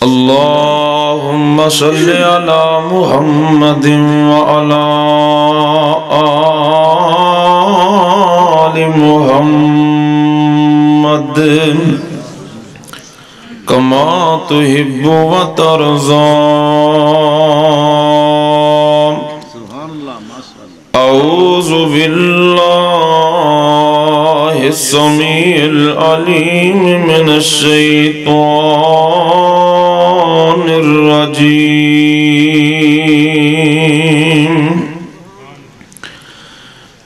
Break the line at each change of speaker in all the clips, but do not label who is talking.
اللهم صل على محمد وعلى آل محمد كما تحب وترضى أعوذ بالله السميع العليم من الشيطان الرجيم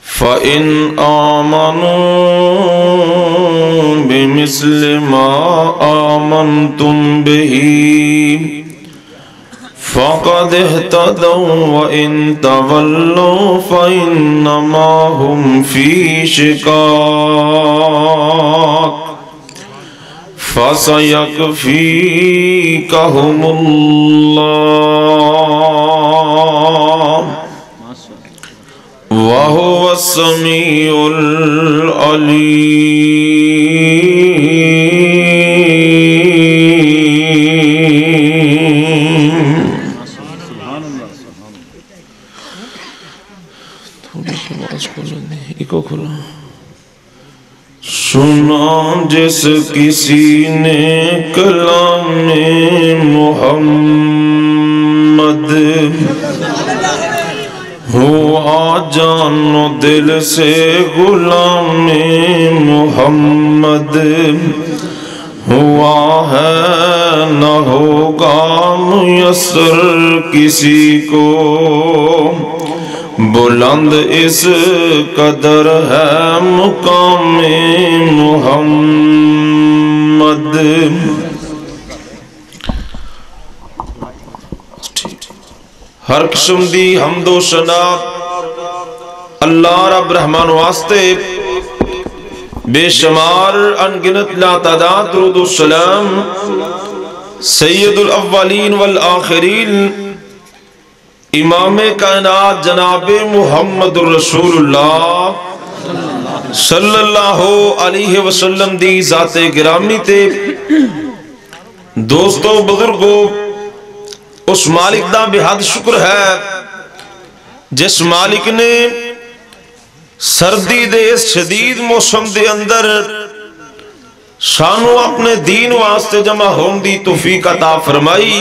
فإن آمنوا بمثل ما آمنتم به فقد اهتدوا وإن تولوا فإنما هم في شقاق فسيكفيكهم الله وهو السميع العليم. سنا جس کسی نے کلام محمد ہوا جانو دل سے غلام محمد ہوا ہے نہ ہوگا میسر کسی کو بلند اس قدر ہے مقام محمد. ہر قسم دی حمد و ثنا اللہ رب رحمان واسطے بے شمار انگنت لا تعداد درود و سلام سید الاولین والآخرین امام کائنات جناب محمد الرسول اللہ صلی اللہ علیہ وسلم دی ذات گرامی تے دوستو بزرگو اس مالک دا بہت شکر ہے جس مالک نے سردی دے اس شدید موسم دے اندر شانو اپنے دین واسطے جمع ہون دی توفیق عطا فرمائی.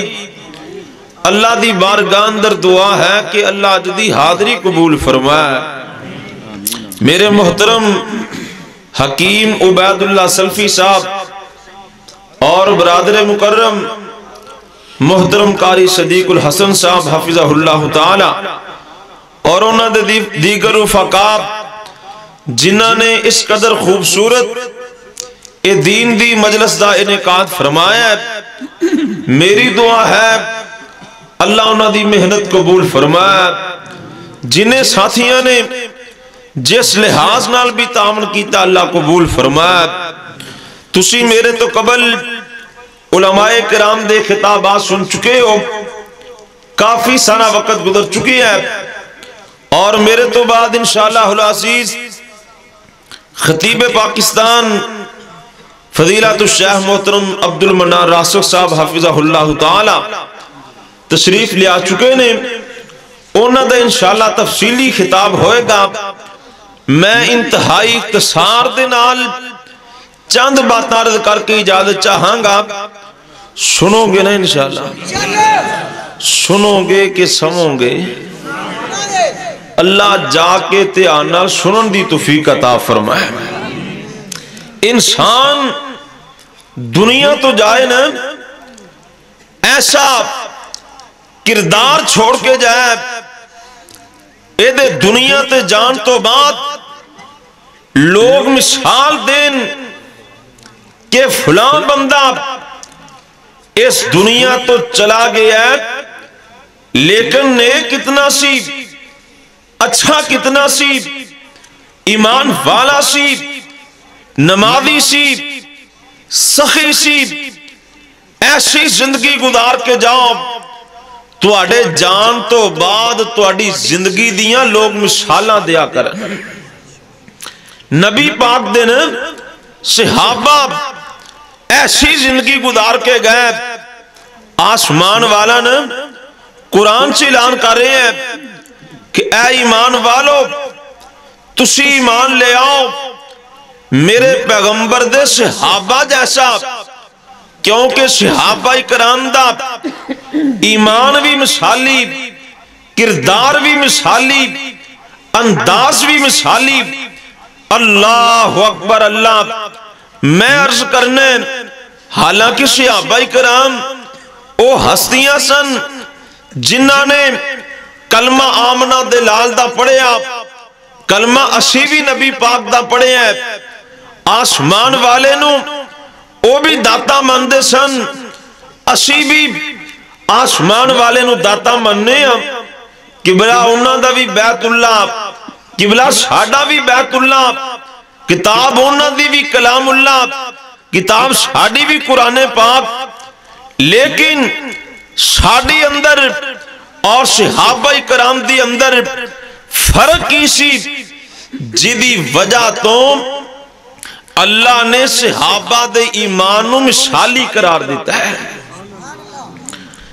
اللہ دی بارگاہ اندر دعا ہے کہ اللہ جدی حاضری قبول فرمائے. میرے محترم حکیم عبید اللہ سلفی صاحب اور برادر مکرم محترم قاری صدیق الحسن صاحب حفظہ اللہ تعالی اور انہوں نے دیگر رفقا جنہوں نے اس قدر خوبصورت اے دین دی مجلس دا انعقاد فرمایا ہے، میری دعا ہے اللہ انہوں دی محنت قبول فرمایا. جنہیں ساتھیاں نے جس لحاظ نال بھی تعاون کیتا اللہ قبول فرمایا. تسی میرے تو قبل علماء کرام دے خطابات سن چکے ہو، کافی سارا وقت گزر چکی ہے اور میرے تو بعد انشاءاللہ العزیز خطیب پاکستان فضیلت الشیخ محترم عبد المنان راسخ صاحب حفظہ اللہ تعالی تشریف لیا چکے نے. انہوں دا انشاءاللہ تفصیلی خطاب ہوئے گا. میں انتہائی اختصار دے نال چند باتاں عرض کر کے اجازت چاہاں گا. سنو گے نا انشاءاللہ، سنو گے کہ سمو گے؟ اللہ جا کے تیانا سنن دی توفیق عطا فرمائے. انسان دنیا تو جائے نا ایسا کردار چھوڑ کے جائے اے دے دنیا تے جان تو بعد لوگ مثال دین کہ فلان بندہ اس دنیا تو چلا گیا ہے لیکن نیک کتنا سی، اچھا کتنا سی، ایمان والا سی، نمازی سی، سخی سی. ایسی زندگی گزار کے جاؤ تواڈے جان تو بعد تواڈی زندگی دیاں لوگ مثالاں دیا کر. نبی پاک دے نے صحابہ ایسی زندگی گزار کے گئے. آسمان والا نے قرآن سے اعلان کر رہے ہیں کہ اے ایمان والو تسی ایمان لے آؤ میرے پیغمبر دے صحابہ جیسا. کیونکہ صحابہ کرام دا ایمان بھی مثالی، کردار بھی مثالی، انداز بھی مثالی. اللہ اکبر اللہ. میں عرض کرنے حالانکہ صحابہ کرام او ہستیاں سن جنہاں نے کلمہ آمنہ دلال دا پڑھیا، کلمہ اسی بھی نبی پاک دا پڑھے ہیں. آسمان والے نو او بھی داتا مندے سن، اسی بھی آسمان والے نو داتا مننے ہیں. قبلہ انہاں دا بھی بیت اللہ، قبلہ ساڈا بھی بیت اللہ، کتاب انہاں دی بھی کلام اللہ، کتاب ساڈی بھی قرآن پاک. لیکن ساڈی اندر اور صحابہ کرام دی اندر فرق کی سی جدی وجہ تو اللہ نے صحابہ دے ایمان نو مثالی قرار دیتا ہے.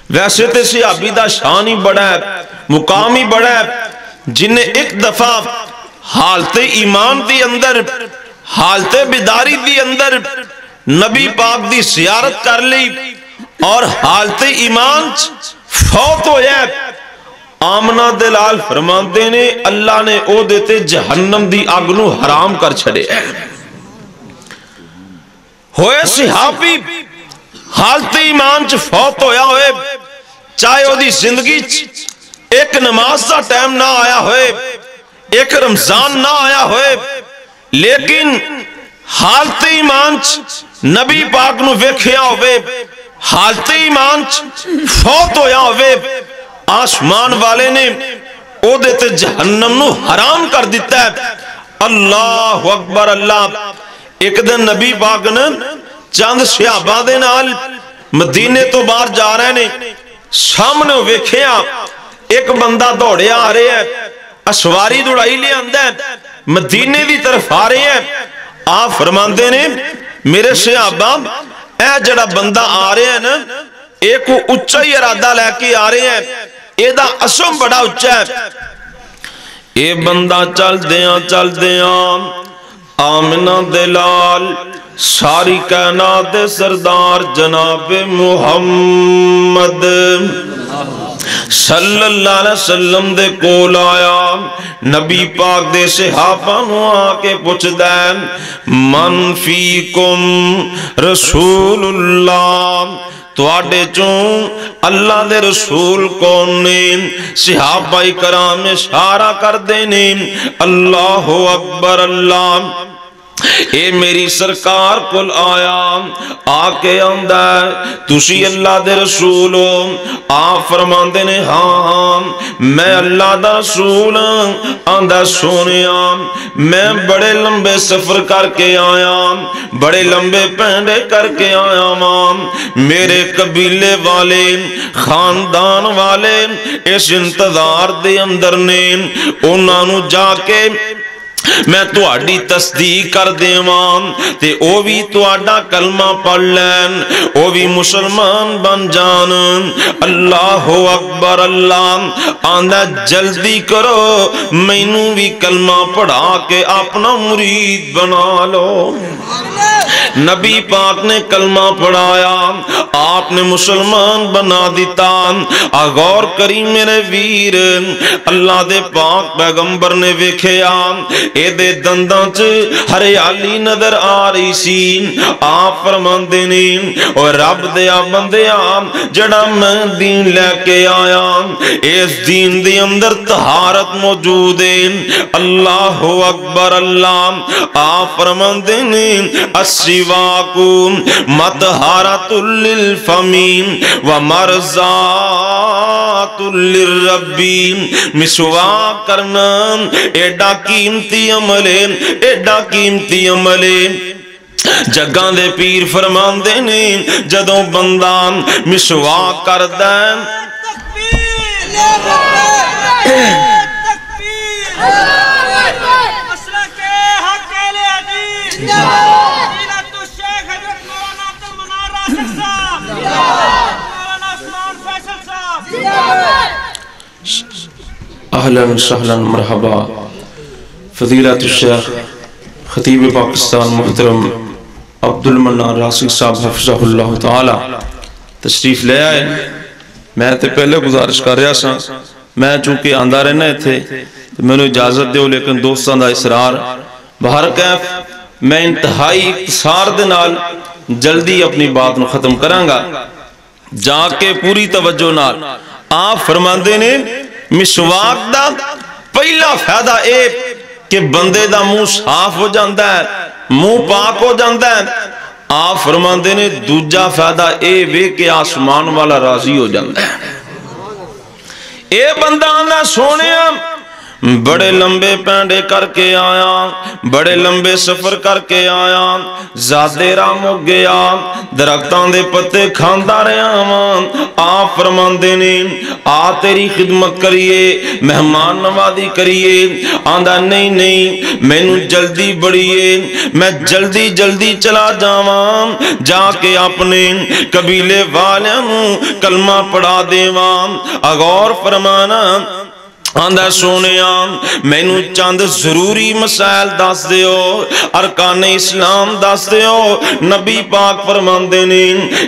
ویسے تے صحابی دا شان ہی بڑا ہے، مقام ہی بڑا ہے، جنہیں ایک دفعہ حالت ایمان دی اندر، حالت بیداری دی اندر نبی پاک دی زیارت کر لی اور حالت ایمان فوت ہویا. آمنہ دلال فرماندے نے اللہ نے او دیتے جہنم دی آگ نو حرام کر چھڑے ہیں. ہوئے صحابی حالت ایمان چ فوت ہویا ہوئے، چاہے او دی زندگی ایک نماز دا ٹائم نہ آیا ہوئے، ایک رمضان نہ آیا ہوئے، لیکن حالت ایمان چ نبی پاک نو ویکھیا ہوئے، حالت ایمان چ فوت ہویا ہوئے. آسمان والے نے او دیتے جہنم نو حرام کر دیتا ہے. اللہ اکبر اللہ. ایک دن نبی پاک نے چند صحابہ دے نال مدینے تو باہر جا رہے نے، سامنے ویکھیا ایک بندہ دوڑے آ رہے ہیں، اسواری دوڑائی لے آندہ ہے، مدینے دی طرف آ رہے ہیں. آپ فرماندے نے میرے صحابہ اے جڑا بندہ آ رہے ہیں نا ایک اچھا ہی ارادہ لے کے آ رہے ہیں، اے دا اسم بڑا اچھا ہے. اے بندہ چل دیاں آمنہ دلال ساری کائنات سردار جناب محمد صلی اللہ علیہ وسلم دے کول آیا. نبی پاک دے صحابہ نو آکے پوچھ دیں من فیکم رسول اللہ، تو آڈے چون اللہ دے رسول کون نے؟ صحابہ کرام اشارہ کر دینے اللہ اکبر اللہ. اے میری سرکار کل آیا آکے آندہ تسی اللہ دے رسول ہو؟ آپ فرماندے نے ہاں میں اللہ دا رسول آندہ سونیا میں بڑے لمبے سفر کر کے آیا، بڑے لمبے پینڈے کر کے آیا ماں. میرے قبیلے والے خاندان والے اس انتظار دے اندر نے انہاں نو جا کے میں تو آڈی تصدیق کر دیوان تے او بھی تو آڈا کلمہ پڑھ لین، او بھی مسلمان بن جان. اللہ اکبر اللہ. آندہ جلدی کرو مینوں بھی کلمہ پڑھا کے اپنا مرید بنا لو. نبی پاک نے کلمہ پڑھایا، آپ نے مسلمان بنا دیتا. غور کری میرے ویر، اللہ دے پاک پیغمبر نے ویکھیا اے دے دنداں چ ہریالی نظر آ رہی سی. آپ فرماندے نے اور رب دیا بندیا جڑا میں دین لے کے آیا اس دین دے اندر طہارت موجود ہے. اللہ اکبر اللہ. آپ فرماندے نے السواکو مطہارۃ للفم ومرضات للرب. مسواک کرنا ایڈا قیمتی عمل ہے، ایڈا قیمتی عمل ہے. جگاں دے پیر فرماندے نے جدوں بندہ مسواک کردا اہلاً سہلاً مرحبا فضیلت الشیخ خطیب پاکستان محترم عبد المنان راسخ صاحب حفظہ اللہ تعالی تشریف لے آئے. میں تے پہلے گزارش کر رہا سا میں چونکہ آندہ رہنا تھے میں نے اجازت دیو لیکن دوستان دا اصرار بہر کیف میں انتہائی اختصار دے نال جلدی اپنی بات نو ختم کرانگا. جا کے پوری توجہ نال آپ فرماندے نے مسواک دا پہلا فائدہ اے کہ بندے دا منہ صاف ہو جاندہ ہے منہ پاک ہو جاندہ ہے. آپ فرماندے نے دوجا فائدہ اے وے کہ آسمان والا راضی ہو جاندہ ہے. اے بندہ آنا سونے بڑے لمبے پینڈے کر کے آیا بڑے لمبے سفر کر کے آیا زیادے رام ہو گیا درختان دے پتے کھاندہ رہا آمان. آپ فرماندے نے آ تیری خدمت کریے مہمان نوازی کریے. آندہ نہیں میں نو جلدی بڑھیے میں جلدی چلا جاوان جا کے اپنے قبیلے والوں کلمہ پڑھا دیوان. اغور فرمانا آندہ سونیاں میں نو چاند ضروری مسائل داس دیو ارکان اسلام داس دیو. نبی پاک فرماندے نے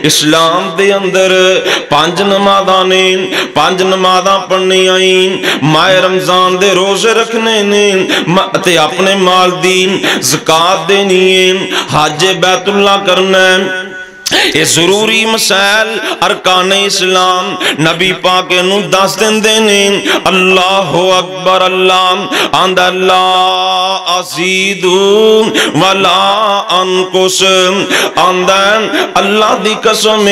اسلام دے اندر پانچ نمازاں پڑھنی آئیں ماہ رمضان دے روزے رکھنے نے تے اپنے مال دین زکاة دینی ہے حج بیت اللہ کرنا ہے. یہ ضروری مسائل ارکان اسلام نبی پاک نو دس دن دینے. اللہ اکبر اللہ آندہ لا ازید ولا انقص. آندہ اللہ دی قسم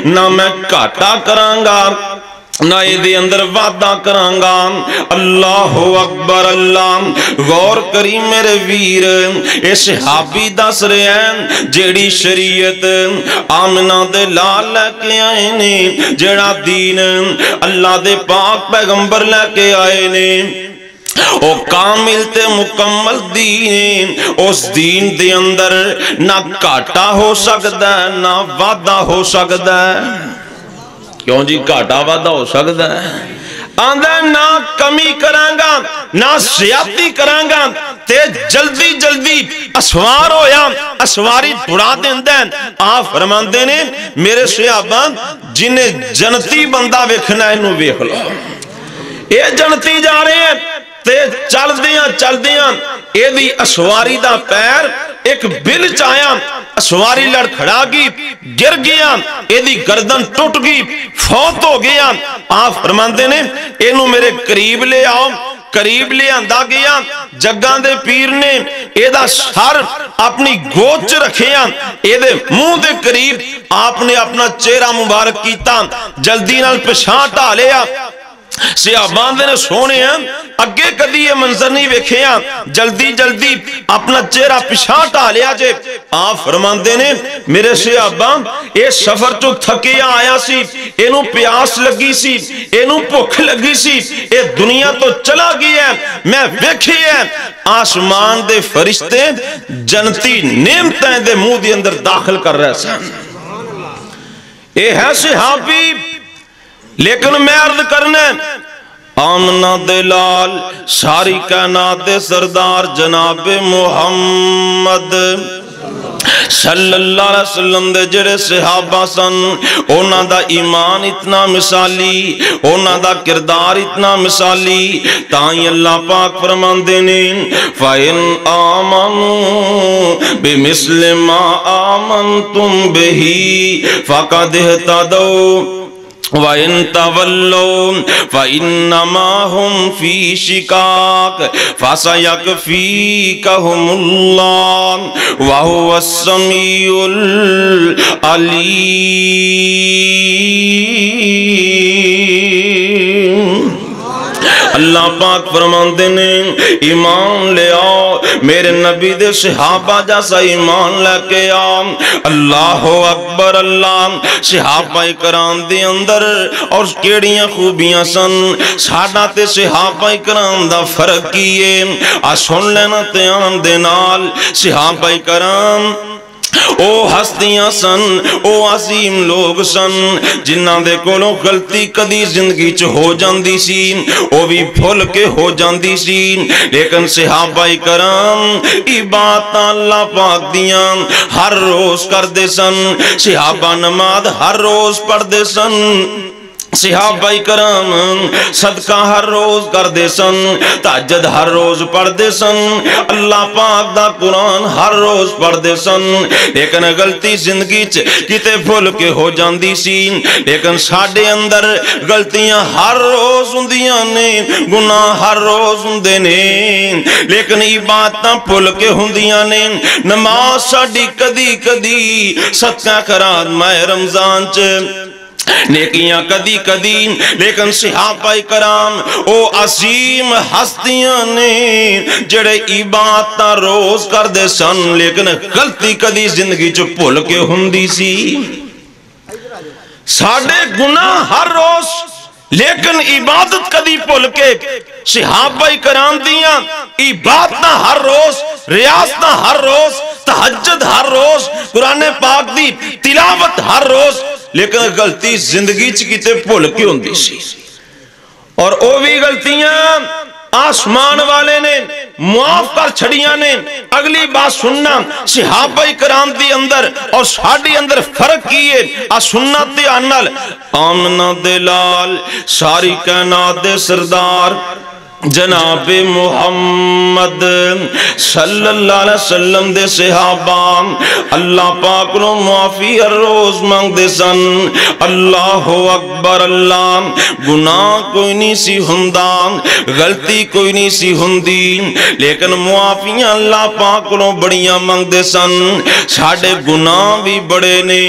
نہ میں کاٹا کرانگا نہ یہ اندر وعدہ کرانگا. اللہ اکبر اللہ. غور کری میرے ویر اے صحابی دس رہے ہیں جیڑی شریعت آمنہ دے لال لے کے آئے نے جیڑا دین اللہ دے پاک پیغمبر لے کے آئے نے او کامل تے مکمل دین. اس دین دے اندر نہ کاٹا ہو سکتا ہے نہ وعدہ ہو سکتا ہے. کیوں جی گھاٹا وعدہ ہو سکتا ہے. آندہ نہ کمی کرانگا نہ زیادتی کرانگا تے جلدی اسوار ہویا اسواری اڑا دیندین. آپ فرماندے نے میرے صحابہ جنہیں جنتی بندہ ویکھنا ہے انہوں ویکھ لو. اے جنتی جا رہے ہیں تے چل دیاں اے دی اسواری دا پیر ایک بل چایا اسواری لڑ کھڑا گی گر گیا اے دی گردن ٹوٹ گی فوت ہو گیا. آپ فرماندے نے اینو میرے قریب لے آؤ. قریب لے آندہ گیا جگان دے پیر نے اے دا سر اپنی گوچ رکھیا اے دے منہ دے قریب آپ نے اپنا چہرہ مبارک کیتا جلدی نال پچھاں ٹا لیا. صحابان دے نے سونے ہیں اگے کدی یہ منظر نہیں ویکھیا جلدی اپنا چہرہ پچھاں ٹا لیا جے. آپ فرماندے نے میرے صحابان اے سفر چو تھکیا آیا سی اینو پیاس لگی سی اینو بھوک لگی سی اے دنیا تو چلا گیا ہے میں ویکھی ہے آسمان دے فرشتے جنتی نعمتیں دے منہ دے اندر داخل کر رہے سن. اے ہے صحابی لیکن میں عرض کرنے آمنہ دلال ساری کائنات دے سردار جناب محمد صلی اللہ علیہ وسلم دے جڑے صحابہ سن اونا دا ایمان اتنا مثالی اونا دا کردار اتنا مثالی تائیں اللہ پاک فرمان دینے فَإِنْ آمَنُوا بِمِثْلِ مَا آمَنْتُمْ بِهِ فَقَدْ اهْتَدَوْا وَإِن تَوَلَّوْا فَإِنَّمَا هُمْ فِي شِقَاقٍ فَسَيَكْفِيكَهُمُ اللَّهُ وَهُوَ السَّمِيعُ الْعَلِيمُ. اللہ پاک فرماندے نے ایمان لے آؤ میرے نبی دے صحابہ جیسا ایمان لے کے آؤ. اللہ اکبر اللہ. صحابہ کرام دے اندر اور کیڑیاں خوبیاں سن ساڑھا تے صحابہ کرام دا فرق کیے سن لینا تیان دے نال. صحابہ کرام او ہستیاں سن، او عظیم لوگ سن جنہاں دے کولوں غلطی کدی زندگی چ ہو جاندی سی، او بھی بھول کے ہو جاندی سی، لیکن صحابہ کرام عبادتاں اللہ پاک دیاں ہر روز کردے سن، صحابہ نماز ہر روز پڑھدے سن، صحابہ کرام صدقہ ہر روز کردے سن، تہجد ہر روز پڑھدے سن، اللہ پاک دا قرآن ہر روز پڑھدے سن، لیکن غلطی زندگی چ کتے بھول کے ہو جاندی سی، لیکن ساڈے اندر غلطیاں ہر روز ہوندیاں نے، گناہ ہر روز ہوندے نے، لیکن عبادتاں بھول کے ہوندیاں نے، نماز ساڈی کدی کدی، صدقہ خیرات ماہ رمضان چ نیکیاں کدی کدی، لیکن صحابہ کرام او عظیم ہستیاں نے جڑے عبادتاں روز کردے سن، لیکن غلطی کدی زندگی چ بھول کے ہوندی سی۔ ساڈے گناہ ہر روز لیکن عبادت کدی بھول کے، صحابہ کرام دیاں عبادتاں ہر روز، ریاضتاں ہر روز، تہجد ہر روز، قرآن پاک دی تلاوت ہر روز، لیکن غلطی زندگی چ کتے بھول کے ہوندی سی۔ اور او بھی غلطیاں آسمان والے نے معاف کر چھڑیاں نے۔ اگلی بات سننا، صحابہ کرام دی اندر اور ساڈی اندر فرق کیے، سنت دے آنال آمنہ دے لال ساری کائنات دے سردار جناب محمد صلی اللہ علیہ وسلم دے صحابہ اللہ پاک نو معافی ہر روز مانگ دے سن۔ اللہ اکبر، اللہ گناہ کوئی نہیں سی ہندا، غلطی کوئی نہیں سی ہندی، لیکن معافیاں اللہ پاک نو بڑیاں مانگ دے سن۔ ساڑے گناہ بھی بڑے نے،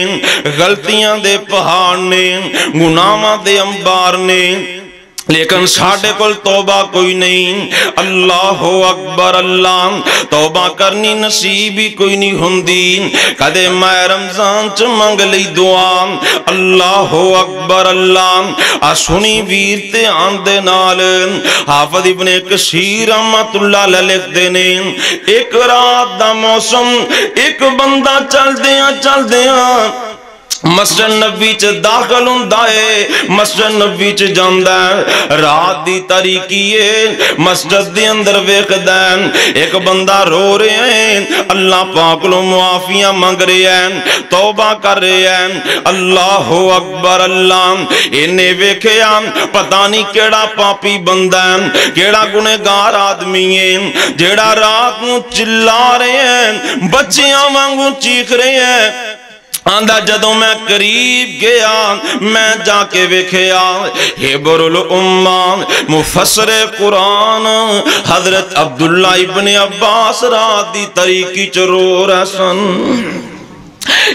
غلطیاں دے پہاڑ نے، گناہاں دے انبار نے، لیکن ساڑے کل توبہ کوئی نہیں۔ اللہ اکبر، اللہ توبہ کرنی نصیبی کوئی نہیں ہوندی، کدے ماہ رمضان چ منگ لی دعا۔ اللہ اکبر، اللہ سنی ویر تے آندے نال حافظ ابن کثیر رحمت اللہ علیہ لکھ دینے، ایک رات دا موسم، ایک بندہ چل دیاں مسجد نبی چ داخل ہوندا ہے، مسجد نبی چ جاندا ہے، رات دی تاریکی ہے، مسجد دے اندر ویکھدا ہے ایک بندہ رو رہے ہیں، اللہ پاک نو معافیاں مانگ رہے ہیں، توبہ کر رہے ہیں۔ اللہ اکبر، اللہ انہیں ویکھیا پتہ نہیں کیڑا پاپی بندہ ہے، کیڑا گنہگار آدمی ہے جیڑا رات نو چلا رہے ہیں، بچیاں وانگوں چیخ رہے ہیں۔ آندہ جدوں میں قریب گیا، میں جا کے ویکھیا حبر الامہ مفسر قرآن حضرت عبداللہ ابن عباس رات دی تاریکی چ رو رہے سن۔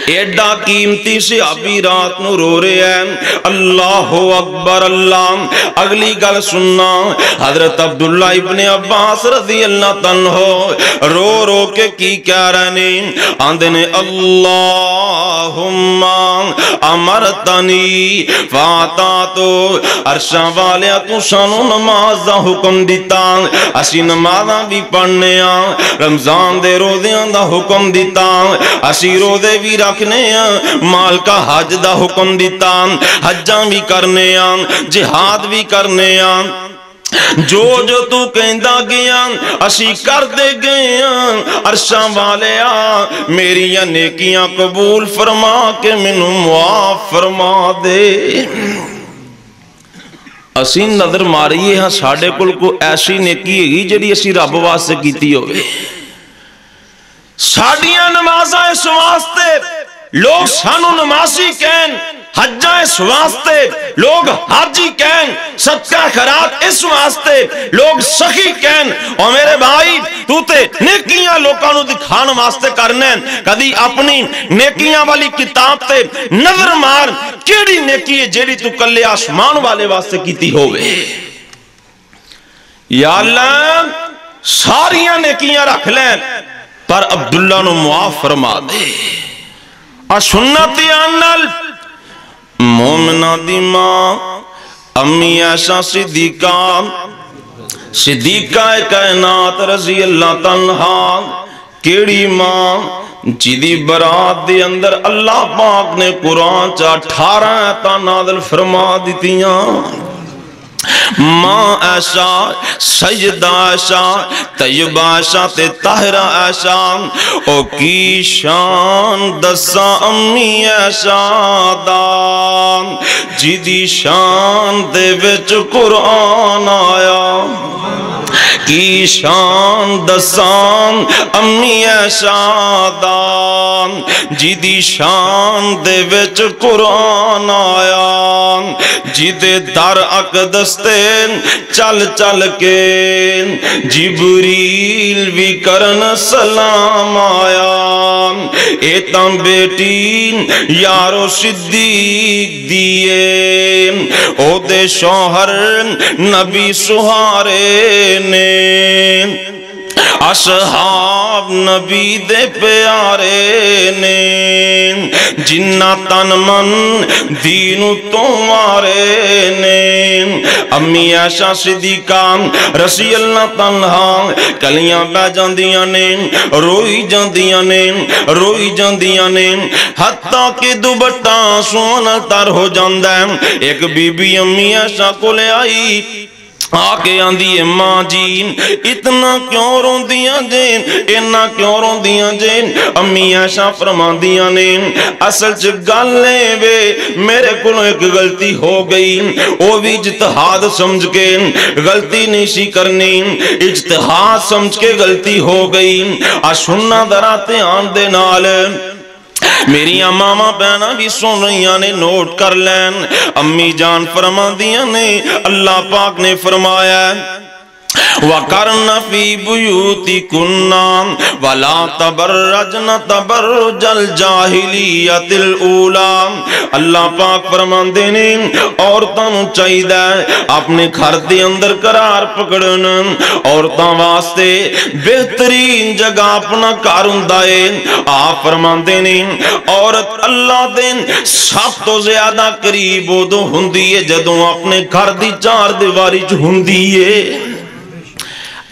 ایڈا قیمتی صحابی رات نو رو رہے ہیں۔ اللہ اکبر، اللہ اگلی گل سننا، حضرت عبداللہ ابن عباس رضی اللہ تنہو رو رو کے کی کہہ رہے ہیں، آندے نے اللہم امرتنی فاتاتو، عرشاں والیا تو سانو نماز دا حکم دیتا، اسی نمازاں بھی پڑھنے آن، رمضان دے روزیاں دا حکم دیتا، اسی روزے بھی رکھنے ہیں، مال کا حج دا حکم دیتا، حجاں بھی کرنے ہیں، جہاد بھی کرنے ہیں، جو جو تو کہندا گیا اسی کر دے گئے، عرشاں والیا میری نیکیاں قبول فرما کے منو معاف فرما دے۔ اسی نظر ماریے ہاں ساڑے کل کو ایسی نیکی ہے جڑی اسی رب واسطے کیتی ہوئے، ساڑیاں نمازاں اس واسطے لوگ سانو نمازی کہیں، حجاں اس واسطے لوگ حاجی کہیں، صدقہ خیرات اس واسطے لوگ سخی کہیں۔ اور میرے بھائی تو تے نیکیاں لوکانو دکھان واسطے کرنے، کدی اپنی نیکیاں والی کتاب تے نظر مار، کیڑی نیکی ہے جیڑی تو کلے آسمان والے واسطے کیتی ہوئے۔ یا اللہ ساریاں نیکیاں رکھ لیں پر عبداللہ نو معاف فرما دے۔ اور سنتی آنال مومنہ دی ماں امی عائشہ صدیقہ کائنات رضی اللہ تنہا، کیڑی ماں جدی برات دے اندر اللہ پاک نے قرآن چا 18 آیتاں نازل فرما دیتیاں ماں ایشا سجدہ ایشا طیبہ ایشا تے طاہرہ ایشا او کی شان دسا امی ایشا دان جدی شان دے وچ قرآن آیا کی شان دسان امی ایشا دان جدی شان دے وچ قرآن آیا جدے در اقدستے چل چل کے جبریل بھی کرن سلام آیا ایتاں بیٹی یارو صدیق دیئے او دے شوہر نبی سہارے نے اصحاب نبی دے پیارے نے جنہ تن من دین تمہارے نے امی عائشہ صدیقہ رضی اللہ تعالیٰ کلیاں بہ جاندیاں نے روئی جاندیاں نے روئی جاندیاں نے حتیٰ کہ دوپٹہ سونا تر ہو جاندہ ایک بی بی امی عائشہ کو لے آئی آکے آندھی ہے ماں جین اتنا کیوں رون دیاں جین اتنا کیوں رون دیاں جین امی عائشہ فرمان دیاں نے اصل چگال لے وے میرے کلوں ایک غلطی ہو گئی وہ بھی اجتہاد سمجھ کے غلطی نہیں سی کرنی اجتہاد سمجھ کے غلطی ہو گئی سننا دراتے آن دے نال میری ماما بہنا بھی سن رہیاں نے نوٹ کر لین امی جان فرما دیاں نے اللہ پاک نے فرمایا وَقَرْنَ فِي بُيُوتِكُنَّ وَلَا تَبَرَّجْنَ تَبَرُّجَ الْجَاهِلِيَّةِ الْأُولَى اللہ پاک فرمان دینے عورتاں نو چاہیدہ اپنے گھر دے اندر قرار پکڑن عورتاں واسطے بہترین جگہ اپنا کاروندائے آپ فرمان دینے عورت اللہ دین سب تو زیادہ قریب ہو دو ہندی ہے جدوں اپنے گھر دی چار دیواری جو ہندی ہے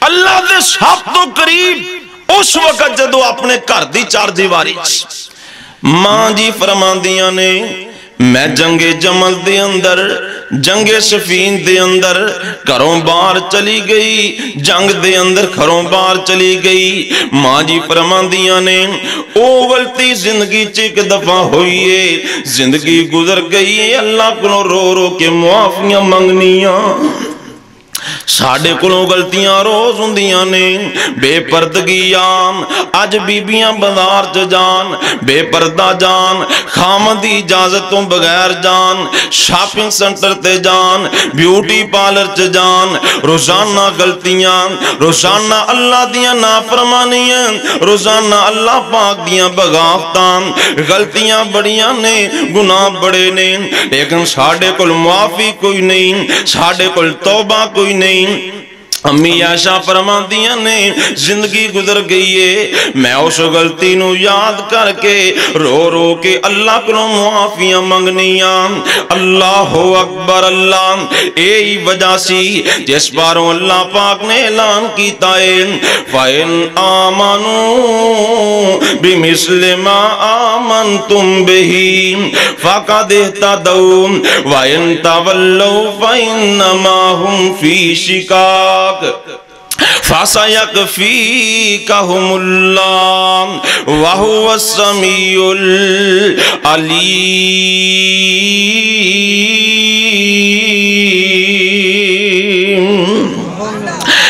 اللہ دے سب تو قریب اس وقت جدو اپنے گھر دی چار دیواری ماں جی فرمان دیاں نے میں جنگ جمل دے اندر جنگ سفین دے اندر گھروں بار چلی گئی جنگ دے اندر گھروں بار چلی گئی ماں جی فرمان دیاں نے او غلطی زندگی چیک دفعہ ہوئی ہے زندگی گزر گئی ہے اللہ کو رو رو کے معافیاں منگنیاں ساڑھے کلوں غلطیاں روز ہوندیاں نے بے پردگیاں آج بیبیاں بازار چ جان بے پردہ جان خامدی اجازتوں بغیر جان شاپنگ سنٹر تے جان بیوٹی پارلر چ جان روزانہ غلطیاں روزانہ اللہ دیاں نافرمانیاں روزانہ اللہ پاک دیاں بغاوتاں غلطیاں بڑیاں نے گناہ بڑے نے لیکن ساڑھے کل معافی کوئی نہیں ساڑھے کل توبہ کوئی نہیں امی عائشہ فرما دیاں نے زندگی گزر گئی ہے میں اس غلطی نو یاد کر کے رو رو کے اللہ کو معافیاں منگنیاں اللہ اکبر اللہ ایہی وجہ سی جس باروں اللہ پاک نے اعلان کیتا ہے فَإِنْ آمَنُوا بِمِثْلِ مَا آمَنْتُمْ بِهِ فَقَدْ اهْتَدَوْا وَإِنْ تَوَلَّوْا فَإِنَّمَا هُمْ فِي شِقَاقٍ فَسَيَكْفِيكَهُمُ اللَّهُ وَهُوَ السَّمِيعُ الْعَلِيمُ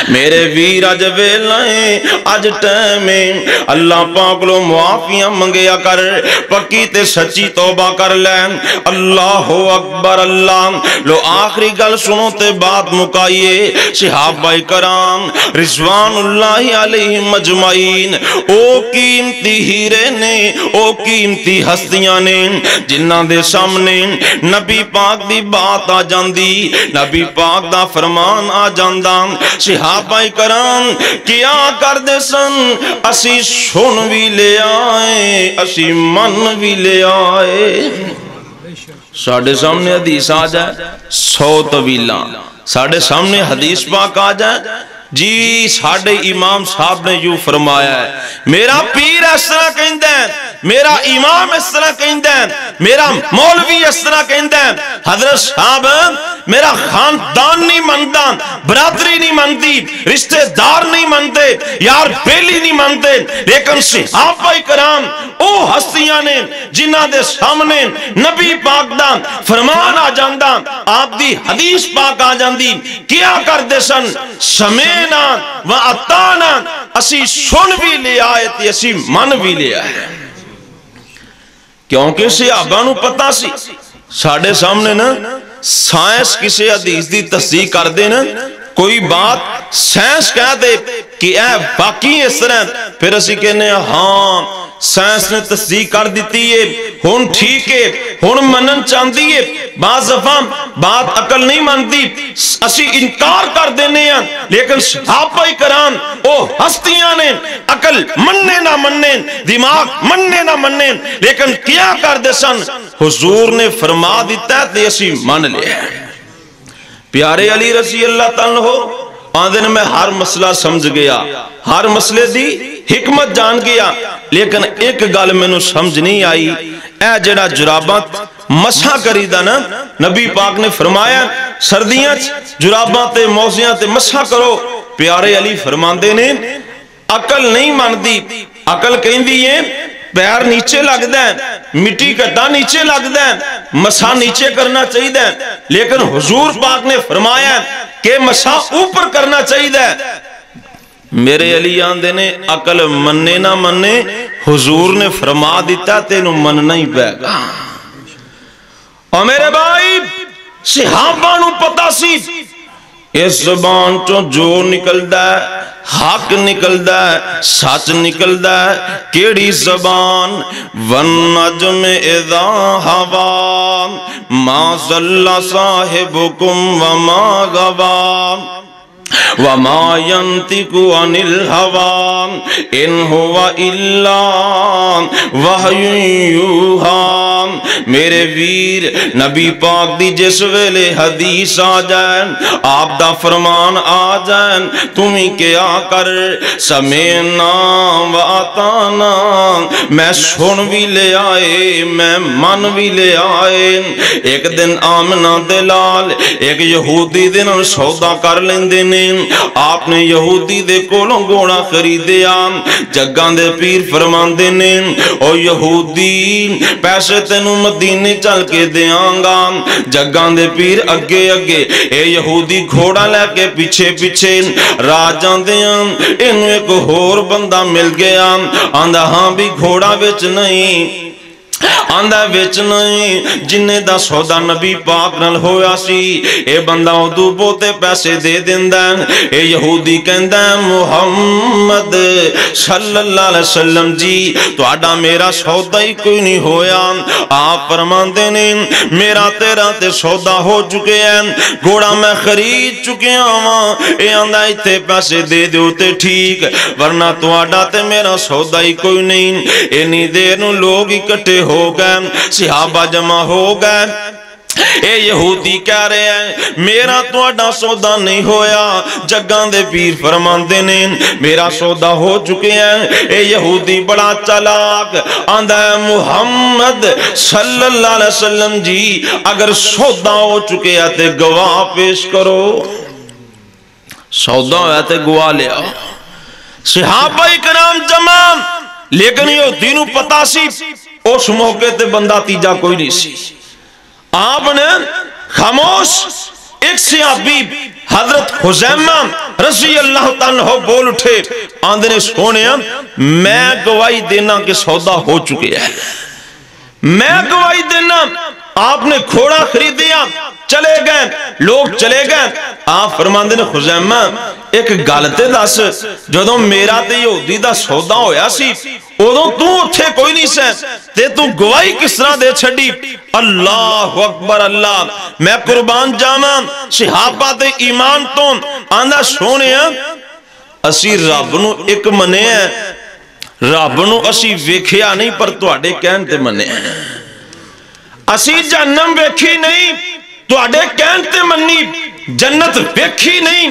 میرے ویر آج ویلائیں آج ٹیمیں اللہ پاک لو معافیاں منگیا کر پکی تے سچی توبہ کر لیں اللہ اکبر اللہ لو آخری گل سنو تے بات مکائیے صحابہ کرام رضوان اللہ علیہ مجمعین او قیمتی ہیرے نے او قیمتی ہستیاں نے جنہ دے سامنے نبی پاک دی بات آ جاندی نبی پاک دا فرمان آ جاندہ صحابہ کرام کیا کر دے سن اسی سن بھی لے آئے اسی من بھی لے آئے ساڑھے سامنے حدیث آ جائے 100 طویلہ ساڑھے سامنے حدیث پاک آ جائے جی ساڈے امام صاحب نے یوں فرمایا ہے، میرا پیر اس طرح کہندا ہے، میرا امام اس طرح کہندا ہے، میرا مولوی اس طرح کہندا ہے، حضرت صاحب میرا خاندان نہیں مندا، برادری نہیں مندی، رشتہ دار نہیں مندے، یار بیلی نہیں مندے، لیکن صحابہ کرام او ہستیاں نے جنہاں دے سامنے نبی پاک دا فرمان آ جاندا، آپ دی حدیث پاک آ جاندی، کیا کر دے سن، سمینا و اطانا، اسی سن بھی لے آئے تے اسی من بھی لے آئے، کیونکہ صحابہ نو پتا سی ساڑھے سامنے نا سائنس کسی حدیث دی تصدیق کر دے نا، کوئی بات سائنس کہہ دے کہ اے باقی اس طرح، پھر اسی کہنے ہاں سائنس نے تصدیق کر دیتی ہے، ہون ٹھیک ہے، ہون منن چاندی ہے، بعض دفعہ بات عقل نہیں مانتی، اسی انکار کر دینے ہیں، لیکن صحابہ کرام او ہستیاں نے عقل مننے نہ مننے، دماغ مننے نہ مننے، لیکن کیا کر دے سن، حضور نے فرما دیتا ہے تے اسی مان لے۔ پیارے علی رضی اللہ تعالیٰ ہو آندھن میں ہر مسئلہ سمجھ گیا، ہر مسئلے دی حکمت جان گیا، لیکن ایک گل میں نو سمجھ نہیں آئی، اے جڑا جرابات مسح کری دا نا، نبی پاک نے فرمایا سردیاں جراباں تے موزیاں تے مسح کرو، پیارے علی فرماندے نے عقل نہیں ماندی، عقل کہیں دی ہے پیر نیچے لگ دیں، مٹی کٹا نیچے لگ دیں، مسح نیچے کرنا چاہیے دیں، لیکن حضور پاک نے فرمایا کہ مسح اوپر کرنا چاہیے دیں۔ میرے علی آندے نے عقل مننے نہ مننے، حضور نے فرما دیتا تینو مننا ہی پے گا۔ اور میرے بھائی صحابہ نو پتا سی اس زبان چوں جو نکلدا ہے حق نکلدا ہے، سچ نکلدا ہے، کیڑی زبان، والنجم اذا ہوا ما ضل صاحبکم وما غوا وما ينطق عن الهوى ان هو الا وحی یوحی۔ میرے ویر نبی پاک دی جس ویلے حدیث آ جائیں، آپ دا فرمان آ جائیں، تمہیں کیا کر، سمینا و اطانا، میں سن بھی لے آئے، میں من بھی لے آئے۔ ایک دن آمنہ دلال ایک یہودی دن سودا کر لیندے نے، آپ نے یہودی دے کولوں گوڑا خریدیا، جگاں دے پیر فرماندے نے او یہودی پیسے تینوں مدینے چل کے دیاں گا، جگاں دے پیر اگے اگے، اے یہودی گھوڑا لے کے پیچھے پیچھے راہ جاندیاں، انہوں ایک ہور بندہ مل گیا، آندہ ہاں بھی گھوڑا وچ نہیں، آندہ وچ نہیں، جنہیں دا سودا نبی پاک نال ہویا سی، اے بندہ ادو بوتے پیسے دے دیندن، اے یہودی کہندن محمد صلی اللہ علیہ وسلم جی تو آڈا میرا سودا ہی کوئی نہیں ہویا، آپ فرماندے نے میرا تیرا تے سودا ہو چکے ہیں، گھوڑا میں خرید چکے ہاں، اے آندہ ایتھے پیسے دے دیوتے ٹھیک، ورنہ تو آڈا تے میرا سودا ہی کوئی نہیں۔ اینی دیر نو لوگ اکٹھے ہو گئے، صحابہ جمع ہو گئے، اے یہودی کہہ رہے ہیں میرا تو اڈا سودا نہیں ہویا، جگاں دے پیر فرماندے نے میرا سودا ہو چکے ہیں۔ اے یہودی بڑا چلاک آندہ ہے محمد صلی اللہ علیہ وسلم جی اگر سودا ہو چکے ہیں تے گواہ پیش کرو، سودا ہویا تے گواہ لیا۔ صحابہ کرام جمع، لیکن یہودی نو پتا سی اس موقع تے بندہ تیجا کوئی نہیں سی، آپ نے خاموش ایک صحابی حضرت حزیمہ رضی اللہ تعالیٰ بول اٹھے، آندھنے سونے میں گواہی دینا کہ سودا ہو چکے ہیں، میں گواہی دینا، آپ نے کھوڑا خریدیا، چلے گئے، لوگ چلے گئے، آپ فرماندے نے حزیمہ ایک گالتے دس، جدوں میرا تے یہودی دا سودا ہویا سی ادوں تو اتھے کوئی نہیں سے تے تو گواہی کس طرح دے چھڑی؟ اللہ اکبر اللہ، میں قربان جاواں صحابہ تے ایمان تو آندہ سونے ہیں اسی رب نو ایک منے ہیں، رب نو اسی ویکھیا نہیں پر تواڈے کہن تے منے ہیں، اسی جہنم ویکھی نہیں تواڈے کہن تے منی، جنت ویکھی نہیں